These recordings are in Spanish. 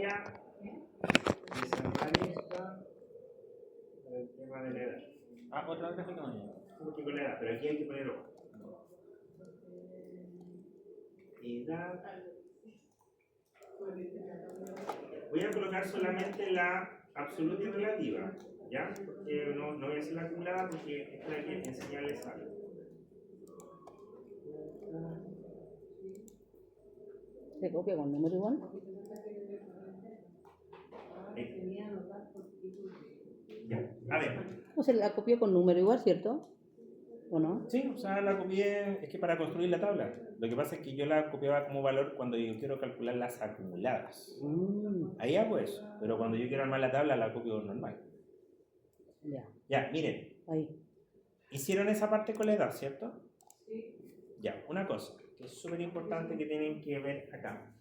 ya desaparezca el tema de la edad. Ah, otra vez que no. Porque con la edad, pero aquí hay que poner ojo. Edad. Voy a colocar solamente la absoluta y relativa, ¿ya? Porque no voy a hacer la acumulada porque es la que enseñarles algo. ¿Se copia con número igual? Ya, a ver. O sea, la copió con número igual, ¿cierto? ¿O no? Sí, o sea, la copié, es que para construir la tabla. Lo que pasa es que yo la copiaba como valor cuando yo quiero calcular las acumuladas. Ahí hago eso, pero cuando yo quiero armar la tabla la copio normal. Ya. Ya, miren. Ahí. Hicieron esa parte con la edad, ¿cierto? Sí. Ya, una cosa que es súper importante que tienen que ver acá.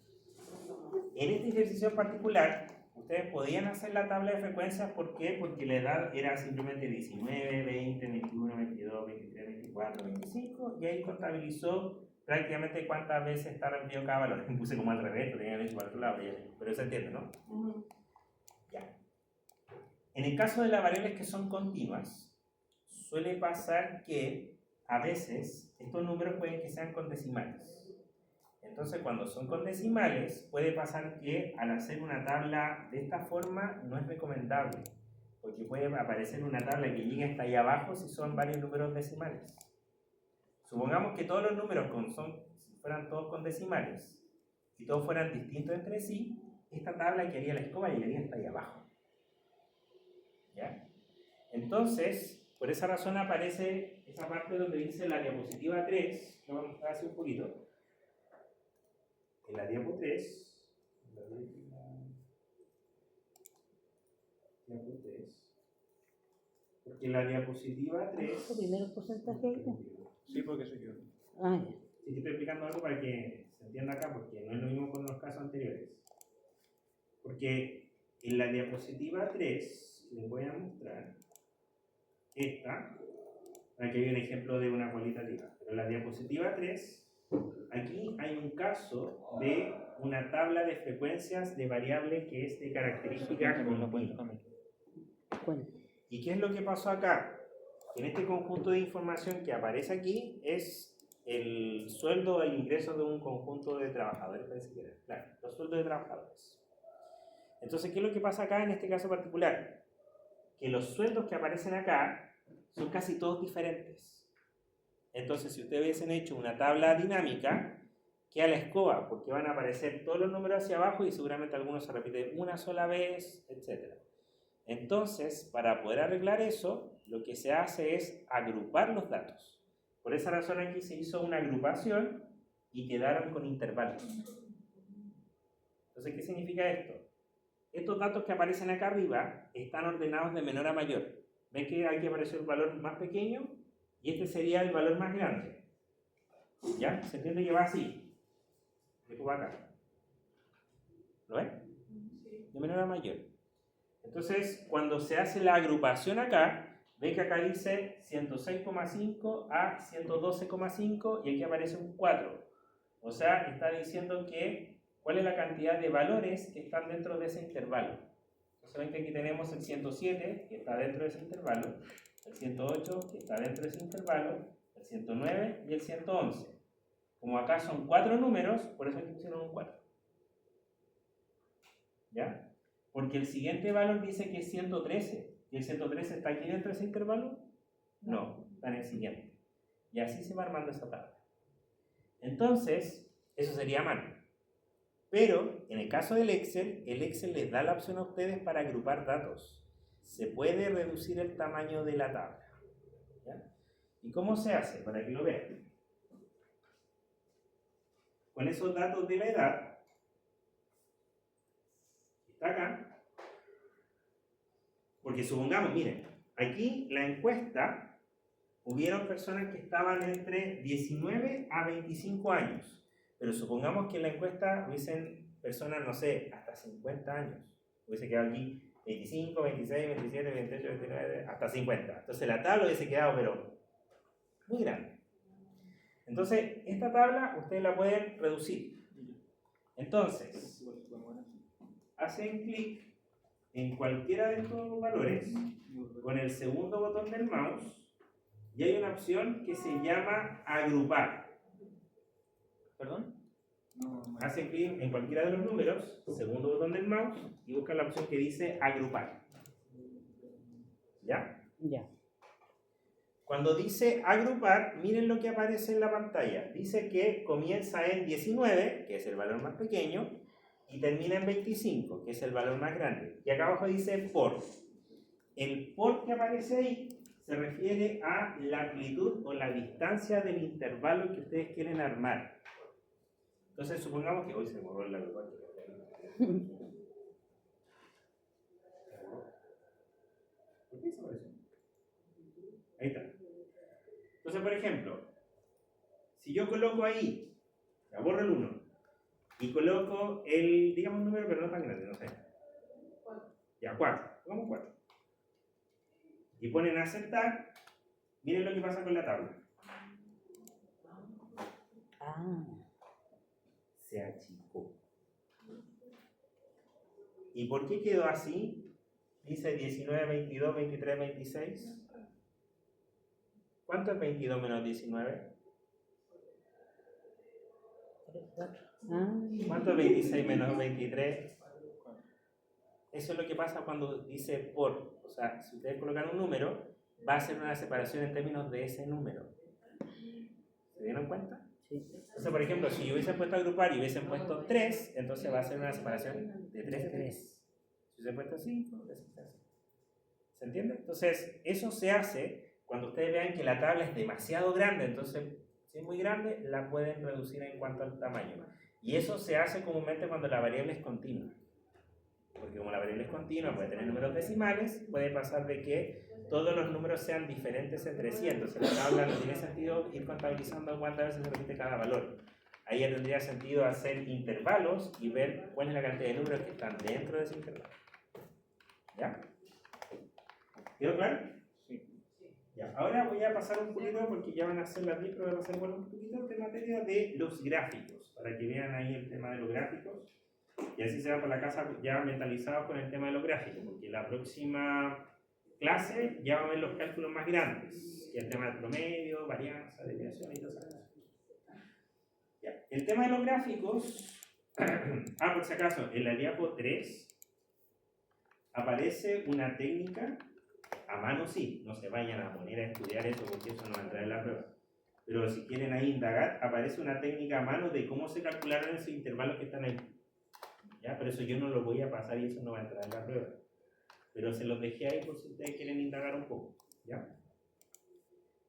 En este ejercicio en particular, ustedes podían hacer la tabla de frecuencias, ¿por qué? Porque la edad era simplemente 19, 20, 21, 22, 23, 24, 25, y ahí contabilizó prácticamente cuántas veces está repetido cada valor. Me puse como al revés, lo tenían hecho para otro lado, pero se entiende, ¿no? Ya. En el caso de las variables que son continuas, suele pasar que a veces estos números pueden que sean con decimales. Entonces, cuando son con decimales, puede pasar que al hacer una tabla de esta forma no es recomendable, porque puede aparecer una tabla que llegue hasta ahí abajo si son varios números decimales. Supongamos que todos los números si fueran todos con decimales y todos fueran distintos entre sí, esta tabla que haría la escoba llegaría hasta ahí abajo. ¿Ya? Entonces, por esa razón aparece esa parte donde dice la diapositiva 3, lo vamos a mostrar así un poquito. En la diapo 3, porque la diapositiva 3... ¿El primer porcentaje ahí? Sí, porque soy yo. Ah, ya. Sí, estoy explicando algo para que se entienda acá, porque no es lo mismo con los casos anteriores. Porque en la diapositiva 3, les voy a mostrar esta, aquí hay un ejemplo de una cualitativa, pero en la diapositiva 3, aquí hay un caso de una tabla de frecuencias de variable que es de característica continua. ¿Y qué es lo que pasó acá? En este conjunto de información que aparece aquí es el sueldo o el ingreso de un conjunto de trabajadores, parece que era. Claro, los sueldos de trabajadores. Entonces, ¿qué es lo que pasa acá en este caso particular? Que los sueldos que aparecen acá son casi todos diferentes. Entonces, si ustedes hubiesen hecho una tabla dinámica, queda la escoba, porque van a aparecer todos los números hacia abajo y seguramente algunos se repiten una sola vez, etc. Entonces, para poder arreglar eso, lo que se hace es agrupar los datos. Por esa razón aquí se hizo una agrupación y quedaron con intervalos. Entonces, ¿qué significa esto? Estos datos que aparecen acá arriba están ordenados de menor a mayor. ¿Ven que aquí apareció el valor más pequeño? Y este sería el valor más grande. ¿Ya? ¿Se entiende que va así? Después va acá. ¿Lo ven? De menor a mayor. Entonces, cuando se hace la agrupación acá, ven que acá dice 106,5 a 112,5 y aquí aparece un 4. O sea, está diciendo que cuál es la cantidad de valores que están dentro de ese intervalo. Entonces ven que aquí tenemos el 107, que está dentro de ese intervalo, el 108, que está dentro de ese intervalo, el 109 y el 111. Como acá son 4 números, por eso aquí pusieron un 4. ¿Ya? Porque el siguiente valor dice que es 113. ¿Y el 113 está aquí dentro de ese intervalo? No, está en el siguiente. Y así se va armando esa tabla. Entonces, eso sería a mano. Pero, en el caso del Excel, el Excel les da la opción a ustedes para agrupar datos. Se puede reducir el tamaño de la tabla. ¿Ya? ¿Y cómo se hace? Para que lo vean. Con esos datos de la edad, está acá, porque supongamos, miren, aquí la encuesta, hubieron personas que estaban entre 19 a 25 años, pero supongamos que en la encuesta hubiesen personas, no sé, hasta 50 años, hubiese quedado aquí 25, 26, 27, 28, 29, hasta 50. Entonces la tabla hubiese quedado, pero muy grande. Entonces, esta tabla ustedes la pueden reducir. Entonces, hacen clic en cualquiera de estos valores con el segundo botón del mouse y hay una opción que se llama agrupar. ¿Perdón? Hacen clic en cualquiera de los números, segundo botón del mouse y buscan la opción que dice agrupar. ¿Ya? Ya. Cuando dice agrupar, miren lo que aparece en la pantalla. Dice que comienza en 19, que es el valor más pequeño, y termina en 25, que es el valor más grande. Y acá abajo dice por. El por que aparece ahí se refiere a la amplitud o la distancia del intervalo que ustedes quieren armar. Entonces, supongamos que hoy se borró el agrupar. ¿Por qué desapareció? Ahí está. Entonces, por ejemplo, si yo coloco ahí, ya borro el 1, y coloco el, digamos un número pero no tan grande, no sé. Ya, 4, pongamos 4. Y ponen aceptar, miren lo que pasa con la tabla. Ah. Se achicó. ¿Y por qué quedó así? Dice 19, 22, 23, 26. ¿Cuánto es 22 menos 19? Ah. ¿Cuánto es 26 menos 23? Eso es lo que pasa cuando dice por. O sea, si ustedes colocan un número, va a ser una separación en términos de ese número. ¿Se dieron cuenta? Sí. Entonces, por ejemplo, si yo hubiese puesto agrupar y hubiesen puesto 3, entonces va a ser una separación de 3 de 3. Si hubiese puesto 5, entonces ¿se entiende? Entonces, eso se hace cuando ustedes vean que la tabla es demasiado grande. Entonces, si es muy grande, la pueden reducir en cuanto al tamaño. Y eso se hace comúnmente cuando la variable es continua. Porque como la variable es continua, puede tener números decimales, puede pasar de que todos los números sean diferentes entre sí. Entonces la tabla no tiene sentido ir contabilizando cuántas veces se repite cada valor. Ahí ya tendría sentido hacer intervalos y ver cuál es la cantidad de números que están dentro de ese intervalo. ¿Ya? ¿Quedó claro? Sí. Ya. Ahora voy a pasar un poquito, porque ya van a ser las 10, pero voy a pasar igual un poquito de materia de los gráficos, para que vean ahí el tema de los gráficos. Y así se van por la casa ya mentalizados con el tema de los gráficos, porque la próxima clase ya van a ver los cálculos más grandes, y el tema del promedio, varianza, desviación y todas esas cosas. Ya. El tema de los gráficos, por si acaso, en la diapo 3 aparece una técnica, a mano sí, no se vayan a poner a estudiar eso porque eso no va a entrar en la prueba. Pero si quieren ahí indagar, aparece una técnica a mano de cómo se calcularon esos intervalos que están ahí. ¿Ya? Pero eso yo no lo voy a pasar y eso no va a entrar en la prueba. Pero se los dejé ahí por si ustedes quieren indagar un poco. ¿Ya?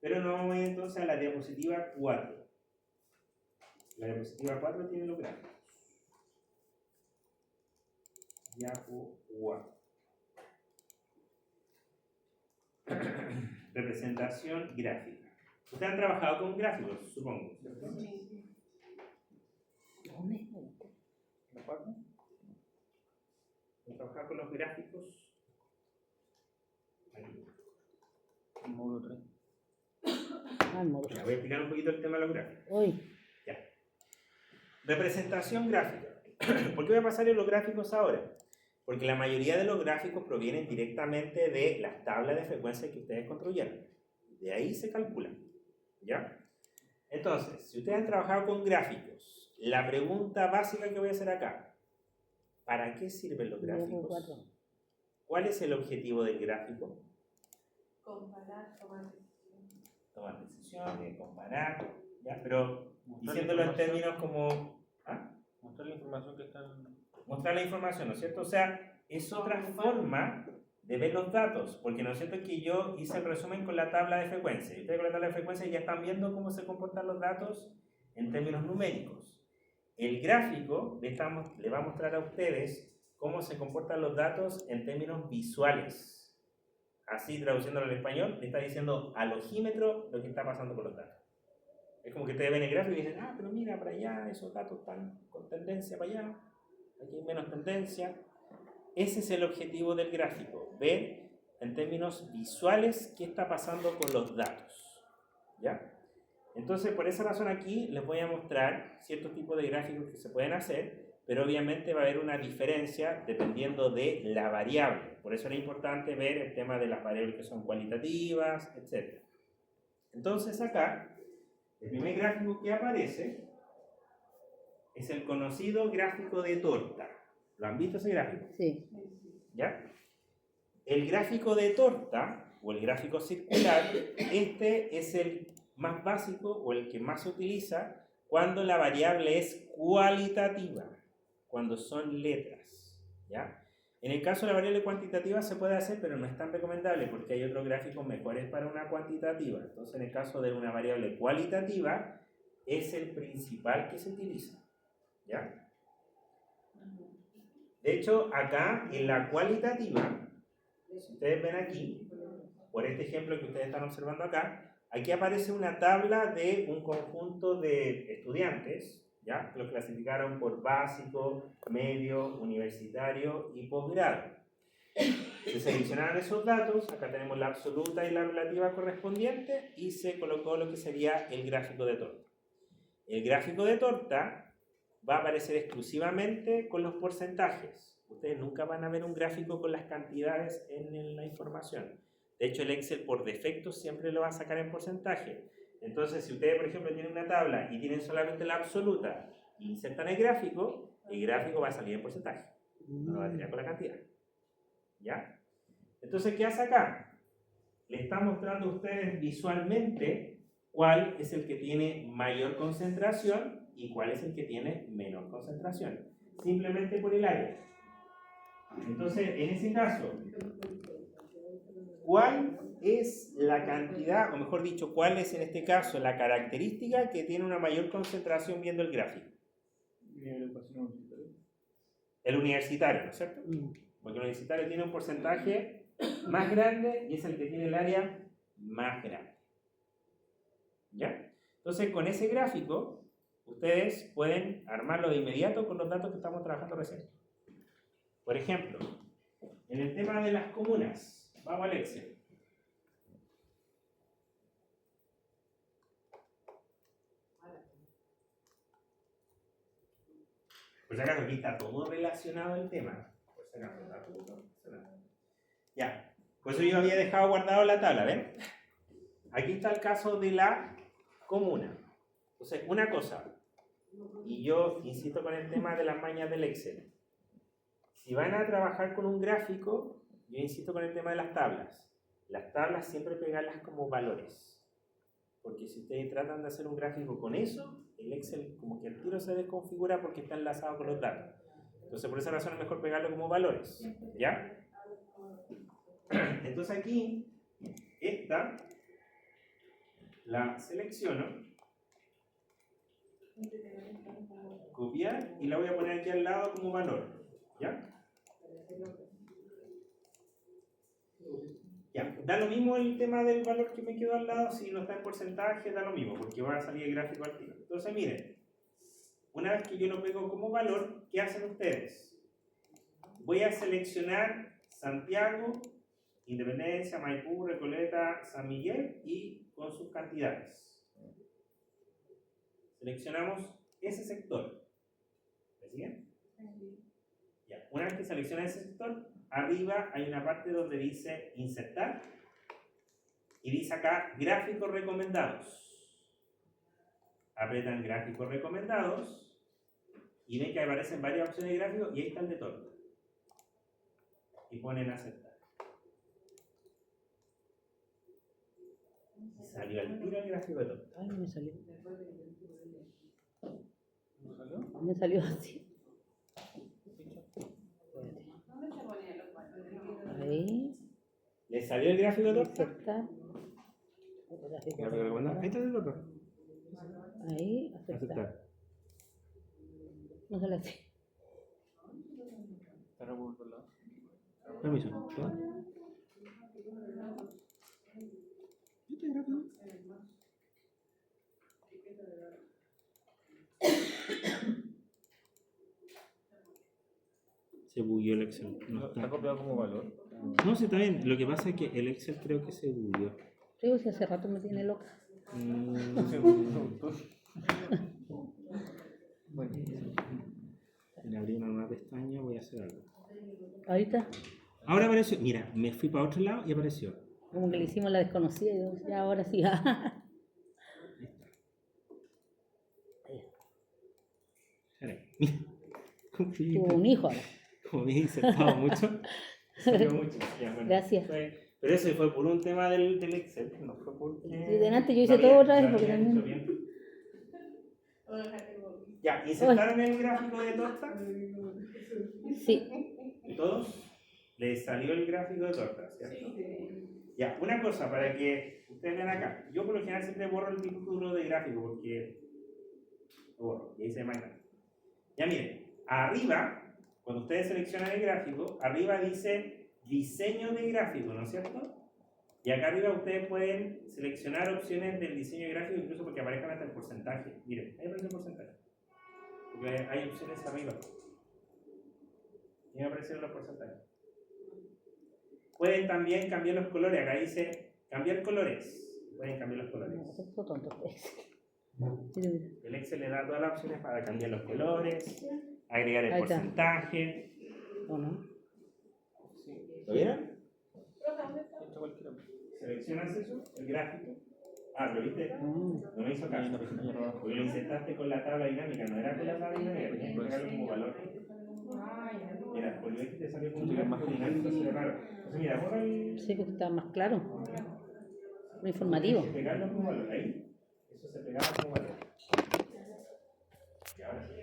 Pero nos vamos a ir entonces a la diapositiva 4. La diapositiva 4 tiene los gráficos. Diapo 4. Representación gráfica. Ustedes han trabajado con gráficos, supongo, ¿cierto? ¿Dónde? ¿La 4? Trabajar con los gráficos. Aquí. El módulo 3. Ah, el módulo. Ya, voy a explicar un poquito el tema de los gráficos. Uy. Ya. Representación gráfica. ¿Por qué voy a pasar en los gráficos ahora? Porque la mayoría de los gráficos provienen directamente de las tablas de frecuencia que ustedes construyeron. De ahí se calculan. ¿Ya? Entonces, si ustedes han trabajado con gráficos, la pregunta básica que voy a hacer acá: ¿para qué sirven los gráficos? ¿Cuál es el objetivo del gráfico? Comparar, tomar decisiones. Tomar decisiones, comparar, ¿ya? Pero diciéndolo en términos como... ¿ah? Mostrar la información que están... Mostrar la información, ¿no es cierto? O sea, es otra forma de ver los datos, porque ¿no es cierto que yo hice el resumen con la tabla de frecuencia? Y ustedes con la tabla de frecuencia ya están viendo cómo se comportan los datos en términos numéricos. El gráfico le va a mostrar a ustedes cómo se comportan los datos en términos visuales. Así, traduciéndolo al español, le está diciendo al ojímetro lo que está pasando con los datos. Es como que ustedes ven el gráfico y dicen, pero mira, para allá esos datos están con tendencia para allá, aquí hay menos tendencia. Ese es el objetivo del gráfico, ver en términos visuales qué está pasando con los datos. ¿Ya? Entonces, por esa razón aquí les voy a mostrar ciertos tipos de gráficos que se pueden hacer pero obviamente va a haber una diferencia dependiendo de la variable. Por eso era importante ver el tema de las variables que son cualitativas, etc. Entonces acá, el primer gráfico que aparece es el conocido gráfico de torta. ¿Lo han visto ese gráfico? Sí. ¿Ya? El gráfico de torta, o el gráfico circular, este es el más básico o el que más se utiliza cuando la variable es cualitativa, cuando son letras, ¿ya? En el caso de la variable cuantitativa se puede hacer, pero no es tan recomendable porque hay otros gráficos mejores para una cuantitativa. Entonces, en el caso de una variable cualitativa, es el principal que se utiliza, ¿ya? De hecho, acá en la cualitativa, si ustedes ven aquí, por este ejemplo que ustedes están observando acá, aquí aparece una tabla de un conjunto de estudiantes, ¿ya? Que los clasificaron por básico, medio, universitario y posgrado. Se seleccionaron esos datos, acá tenemos la absoluta y la relativa correspondiente, y se colocó lo que sería el gráfico de torta. El gráfico de torta va a aparecer exclusivamente con los porcentajes. Ustedes nunca van a ver un gráfico con las cantidades en la información. De hecho, el Excel por defecto siempre lo va a sacar en porcentaje. Entonces, si ustedes, por ejemplo, tienen una tabla y tienen solamente la absoluta e insertan el gráfico va a salir en porcentaje. No lo va a tirar con la cantidad. ¿Ya? Entonces, ¿qué hace acá? Le está mostrando a ustedes visualmente cuál es el que tiene mayor concentración y cuál es el que tiene menor concentración. Simplemente por el área. Entonces, en ese caso, ¿cuál es la cantidad, o mejor dicho, cuál es en este caso la característica que tiene una mayor concentración viendo el gráfico? El universitario, ¿no es cierto? Porque el universitario tiene un porcentaje más grande y es el que tiene el área más grande. ¿Ya? Entonces, con ese gráfico, ustedes pueden armarlo de inmediato con los datos que estamos trabajando recién. Por ejemplo, en el tema de las comunas, vamos al Excel. Por si acaso, aquí está todo relacionado al tema. Por si acaso, está todo relacionado. Ya, por eso yo había dejado guardado la tabla, ¿ven? Aquí está el caso de la comuna. Entonces, una cosa, y yo insisto con el tema de las mañas del Excel. Si van a trabajar con un gráfico, yo insisto con el tema de las tablas. Las tablas siempre pegarlas como valores. Porque si ustedes tratan de hacer un gráfico con eso, el Excel como que el tiro se desconfigura porque está enlazado con los datos. Entonces, por esa razón es mejor pegarlo como valores. ¿Ya? Entonces aquí, esta la selecciono, copiar y la voy a poner aquí al lado como valor. ¿Ya? Ya, da lo mismo el tema del valor que me quedó al lado, si no está en porcentaje, da lo mismo, porque va a salir el gráfico al tiro. Entonces, miren, una vez que yo lo pego como valor, ¿qué hacen ustedes? Voy a seleccionar Santiago, Independencia, Maipú, Recoleta, San Miguel y con sus cantidades. Seleccionamos ese sector. ¿Me siguen? Ya, una vez que selecciona ese sector, arriba hay una parte donde dice insertar y dice acá gráficos recomendados. Apretan gráficos recomendados y ven que aparecen varias opciones de gráficos y ahí está el de torta. Y ponen aceptar. Y salió al tiro el gráfico de torta. Ay, me salió. ¿No salió? Me salió así. Ahí. ¿Le salió el gráfico de torta? Aceptar. Gráfico recomendado. Ahí está el de torta. Ahí, aceptar. Aceptar. No sale así. Permiso. Se bugueó el Excel. No ¿Está copiado como valor? No, sí, está bien. Lo que pasa es que el Excel creo que se bugueó. Creo que hace rato me tiene loca. Bueno. En abrir una nueva pestaña voy a hacer algo. Ahorita, Ahora apareció, mira, me fui para otro lado y apareció. como que le hicimos la desconocida, y yo, ya ahora sí. Mira, como que- Tuvo un hijo ahora. como me he insertado mucho. Salió mucho. Ya, bueno, Gracias. pero eso fue por un tema del Excel, no fue porque... Sí, delante yo hice lo había- todo otra vez lo porque había también- hecho bien. Ojalá que volví. Ya, ¿insertaron el gráfico de torta? Sí. ¿Todos? Les salió el gráfico de torta, ¿cierto? Ya, una cosa para que ustedes vean acá. Yo por lo general siempre borro el título de gráfico porque lo borro y ahí se ve más grande. Ya miren, arriba, cuando ustedes seleccionan el gráfico, arriba dice diseño de gráfico, ¿no es cierto? Y acá arriba ustedes pueden seleccionar opciones del diseño de gráfico incluso porque aparezcan hasta el porcentaje. Miren, ahí aparece el porcentaje. Porque hay opciones arriba. Y me aparecen los porcentajes. Pueden también cambiar los colores. Acá dice cambiar colores. Pueden cambiar los colores. No, esto tonto. Sí, mira. El Excel le da todas las opciones para cambiar los colores, agregar el Ahí está. porcentaje. ¿O no? ¿Lo vieron? Pero ¿dónde está? Seleccionas eso, el gráfico. Ah, ¿lo viste? Mm. No me hizo caso. Porque lo insertaste con la tabla dinámica, no era con la tabla dinámica, tenías que pegarlo como valor. Mira, porque ves que te salió como un gráfico dinámico, se ve raro. Entonces, mira, borra el. Sí, porque está más claro. Muy informativo. Tienes que pegarlo como valor. Ahí, eso se pegaba como valor. Y ahora sí.